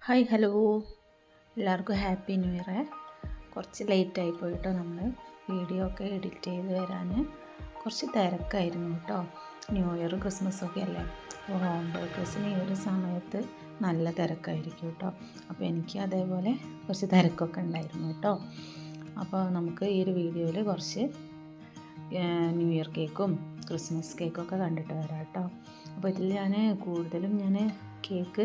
Hi hello, എല്ലാവർക്കും happy new year. കുറച്ച് ലേറ്റായി പോയിട്ടോ. നമ്മൾ വീഡിയോ ഒക്കെ എഡിറ്റ് ചെയ്ത് വരാൻ കുറച്ച് തിരക്കായിരുന്നു കേട്ടോ. ന്യൂ ഇയർ ക്രിസ്മസൊക്കെ അല്ലേ, അപ്പോൾ ഹോം ബേക്കേഴ്സിന് ഈ ഒരു സമയത്ത് നല്ല തിരക്കായിരിക്കും കേട്ടോ. അപ്പോൾ എനിക്ക് അതേപോലെ കുറച്ച് തിരക്കൊക്കെ ഉണ്ടായിരുന്നു കേട്ടോ. അപ്പോൾ നമുക്ക് ഈ ഒരു വീഡിയോയിൽ കുറച്ച് ന്യൂ ഇയർ കേക്കും ക്രിസ്മസ് കേക്കൊക്കെ കണ്ടിട്ട് വരാം കേട്ടോ. അപ്പോൾ ഇതിൽ കൂടുതലും കേക്ക്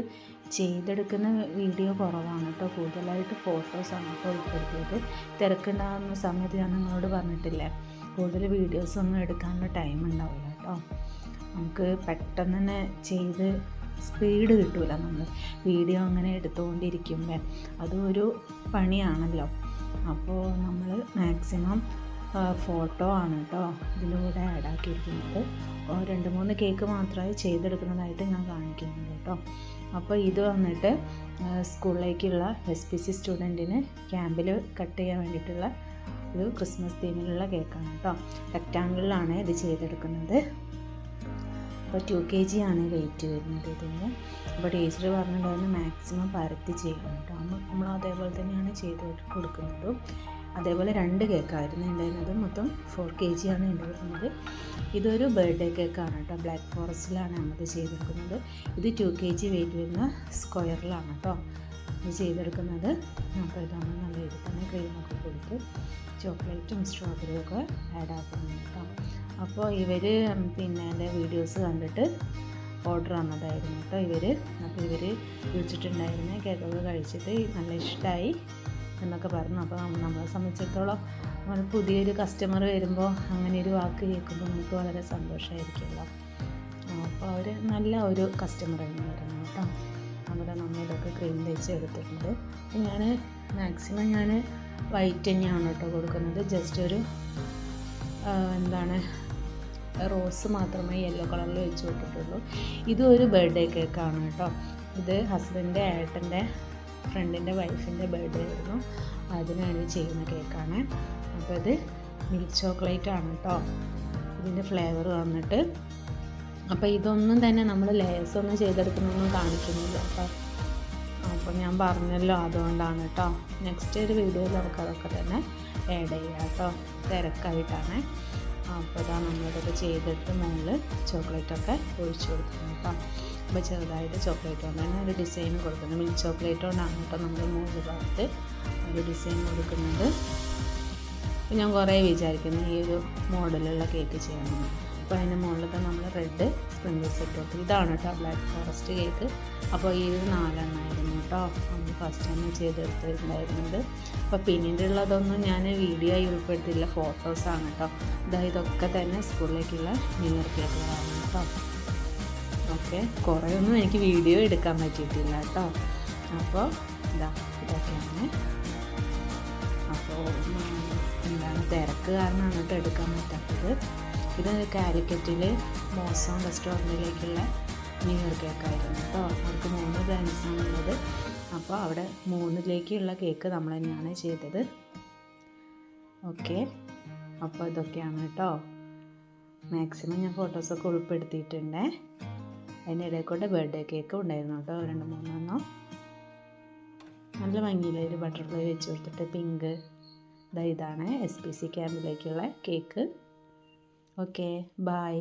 ചെയ്തെടുക്കുന്ന വീഡിയോ കുറവാണ് കേട്ടോ. കൂടുതലായിട്ട് ഫോട്ടോസാണ് കേട്ടോ ഉൾപ്പെടുത്തിയത്. തിരക്കുണ്ടാകുന്ന സമയത്ത് ഞാൻ നിങ്ങളോട് പറഞ്ഞിട്ടില്ലേ, കൂടുതൽ വീഡിയോസൊന്നും എടുക്കാനുള്ള ടൈം ഉണ്ടാവില്ല കേട്ടോ. നമുക്ക് പെട്ടെന്ന് തന്നെ ചെയ്ത് സ്പീഡ് കിട്ടില്ല. നമ്മൾ വീഡിയോ അങ്ങനെ എടുത്തുകൊണ്ടിരിക്കുമ്പോൾ അതും ഒരു പണിയാണല്ലോ. അപ്പോൾ നമ്മൾ മാക്സിമം ഫോട്ടോ ആണ് കേട്ടോ ഇതിലൂടെ ആഡാക്കിയിരിക്കുന്നത്. 2-3 കേക്ക് മാത്രമേ ചെയ്തെടുക്കുന്നതായിട്ട് ഞാൻ കാണിക്കുന്നുണ്ട് കേട്ടോ. അപ്പോൾ ഇത് വന്നിട്ട് സ്കൂളിലേക്കുള്ള SPC സ്റ്റുഡൻറ്റിന് ക്യാമ്പിൽ കട്ട് ചെയ്യാൻ വേണ്ടിയിട്ടുള്ള ഒരു ക്രിസ്മസ് തീമിലുള്ള കേക്കാണ് കേട്ടോ. റെക്റ്റാങ്കിളിലാണ് ഇത് ചെയ്തെടുക്കുന്നത്. അപ്പോൾ 2 kg ആണ് വെയിറ്റ് വരുന്നത് ഇതിന്. അപ്പോൾ ടീച്ചർ പറഞ്ഞിട്ടുണ്ടായിരുന്നു മാക്സിമം പരത്തി ചെയ്യണം കേട്ടോ. നമ്മൾ അതേപോലെ തന്നെയാണ് ചെയ്ത് കൊടുക്കുന്നത്. അതേപോലെ 2 കേക്കായിരുന്നു ഉണ്ടായിരുന്നത്. മൊത്തം 4 kg ആണ് ഉണ്ടായിരുന്നത്. ഇതൊരു ബർത്ത്ഡേ കേക്കാണ് കേട്ടോ. ബ്ലാക്ക് ഫോറസ്റ്റിലാണ് നമ്മത് ചെയ്തെടുക്കുന്നത്. ഇത് 2 kg വെയിറ്റ് വരുന്ന സ്ക്വയറിലാണ് കേട്ടോ ഇത് ചെയ്തെടുക്കുന്നത്. അപ്പോൾ ഇതാണ് നല്ല രീതിയിൽ തന്നെ ക്രീമൊക്കെ കൊടുത്ത് ചോക്ലേറ്റും സ്ട്രോബെറിയും ഒക്കെ ആഡ് ആക്കുന്നത് കേട്ടോ. അപ്പോൾ ഇവർ എൻ്റെ വീഡിയോസ് കണ്ടിട്ട് ഓർഡർ വന്നതായിരുന്നു കേട്ടോ അപ്പോൾ ഇവർ വിളിച്ചിട്ടുണ്ടായിരുന്ന കേക്കൊക്കെ കഴിച്ചിട്ട് നല്ല ഇഷ്ടമായി എന്നൊക്കെ പറഞ്ഞു. അപ്പോൾ നമ്മളെ സംബന്ധിച്ചിടത്തോളം നമ്മൾ പുതിയൊരു കസ്റ്റമർ വരുമ്പോൾ അങ്ങനെ ഒരു വാക്ക് കേൾക്കുമ്പോൾ നമുക്ക് വളരെ സന്തോഷമായിരിക്കുമല്ലോ. അപ്പോൾ അവർ നല്ല ഒരു കസ്റ്റമർ തന്നെയായിരുന്നു കേട്ടോ. അവിടെ നമ്മൾ ഇതൊക്കെ ക്രീം തേച്ച് എടുത്തിട്ടുണ്ട്. അപ്പോൾ ഞാൻ മാക്സിമം വൈറ്റ് തന്നെയാണ് കേട്ടോ കൊടുക്കുന്നത്. ജസ്റ്റ് ഒരു റോസ് മാത്രമേ യെല്ലോ കളറിൽ വെച്ച് കൊടുത്തിട്ടുള്ളൂ. ഇതും ഒരു ബർത്ത്ഡേ കേക്കാണ് കേട്ടോ. ഇത് ഹസ്ബൻഡിൻ്റെ ഏട്ടൻ്റെ ഫ്രണ്ടിൻ്റെ വൈഫിൻ്റെ ബർത്ത്ഡേ ആയിരുന്നു, അതിനാണ് ചെയ്യുന്ന കേക്കാണ്. അപ്പോൾ ഇത് മിൽക്ക് ചോക്ലേറ്റ് ആണ് കേട്ടോ ഇതിൻ്റെ ഫ്ലേവർ വന്നിട്ട്. അപ്പോൾ ഇതൊന്നും തന്നെ നമ്മൾ ലേസൊന്നും ചെയ്തെടുക്കുന്നൊന്നും കാണിക്കുന്നില്ല കേട്ടോ. അപ്പോൾ ഞാൻ പറഞ്ഞല്ലോ, അതുകൊണ്ടാണ് കേട്ടോ. നെക്സ്റ്റ് ഒരു വീഡിയോയിൽ നമുക്ക് അതൊക്കെ തന്നെ ആഡ് ചെയ്യാം കേട്ടോ. തിരക്കായിട്ടാണ്. അപ്പോൾ ഇതാ നമ്മളിതൊക്കെ ചെയ്തിട്ട് മുകളിൽ ചോക്ലേറ്റൊക്കെ ഒഴിച്ചു കൊടുക്കുന്നു കേട്ടോ. അപ്പോൾ ചെറുതായിട്ട് ചോക്ലേറ്റ് കൊണ്ടാണ് ഒരു ഡിസൈൻ കൊടുക്കുന്നത്. മിൽക്ക് ചോക്ലേറ്റ് കൊണ്ടാണ് കേട്ടോ നമ്മൾ മുകളിൽ ഭാഗത്ത് ഒരു ഡിസൈൻ കൊടുക്കുന്നത്. അപ്പോൾ ഞാൻ കുറേ വിചാരിക്കുന്നു ഈ ഒരു മോഡലുള്ള കേക്ക് ചെയ്യണമെന്ന്. അപ്പോൾ അതിൻ്റെ മുകളിലൊക്കെ നമ്മൾ റെഡ് സ്പ്രിങ്കിൾസ് ഇട്ട് കൊടുത്തു. ഇതാണ് കേട്ടോ ബ്ലാക്ക് ഫോറസ്റ്റ് കേക്ക്. അപ്പോൾ ഈ 4 എണ്ണമായിരുന്നു കേട്ടോ നമ്മൾ ഫസ്റ്റ് തന്നെ ചെയ്തെടുത്തിട്ടുണ്ടായിരുന്നത്. അപ്പോൾ പിന്നീടുള്ളതൊന്നും ഞാൻ വീഡിയോ ആയി ഉൾപ്പെടുത്തിയില്ല, ഫോട്ടോസാണ് കേട്ടോ. ഇതൊക്കെ തന്നെ സ്കൂളിലേക്കുള്ള ന്യൂ ഇയർ കേക്കുകളാണ് കേട്ടോ. ഓക്കെ, കുറേയൊന്നും എനിക്ക് വീഡിയോ എടുക്കാൻ പറ്റിയിട്ടില്ല കേട്ടോ. അപ്പോൾ ഇതൊക്കെയാണ്. അപ്പോൾ തിരക്ക് കാരണമാണ് കേട്ടോ എടുക്കാൻ പറ്റാത്തത്. ഇത് കാലിക്കറ്റിൽ മോസം റെസ്റ്റോറൻറ്റിലേക്കുള്ള ന്യൂ ഇയർ കേക്കായിരുന്നു കേട്ടോ. അവർക്ക് 3 ബ്രാഞ്ചസാണുള്ളത്. അപ്പോൾ അവിടെ 3ലേക്കുള്ള കേക്ക് നമ്മൾ തന്നെയാണ് ചെയ്തത്. ഓക്കെ, അപ്പോൾ ഇതൊക്കെയാണ് കേട്ടോ. മാക്സിമം ഞാൻ ഫോട്ടോസൊക്കെ ഉൾപ്പെടുത്തിയിട്ടുണ്ട്. അതിൻ്റെ ഇടയിൽ ബർത്ത്ഡേ കേക്ക് ഉണ്ടായിരുന്നു കേട്ടോ, 2-3 എണ്ണം. നല്ല ഭംഗിയില്ല ഒരു ബട്ടർഫ്ലൈ വെച്ച് കൊടുത്തിട്ട് പിങ്ക്. ഇതാണ് SPC ക്യാമ്പിലേക്കുള്ള കേക്ക്. Okay, by.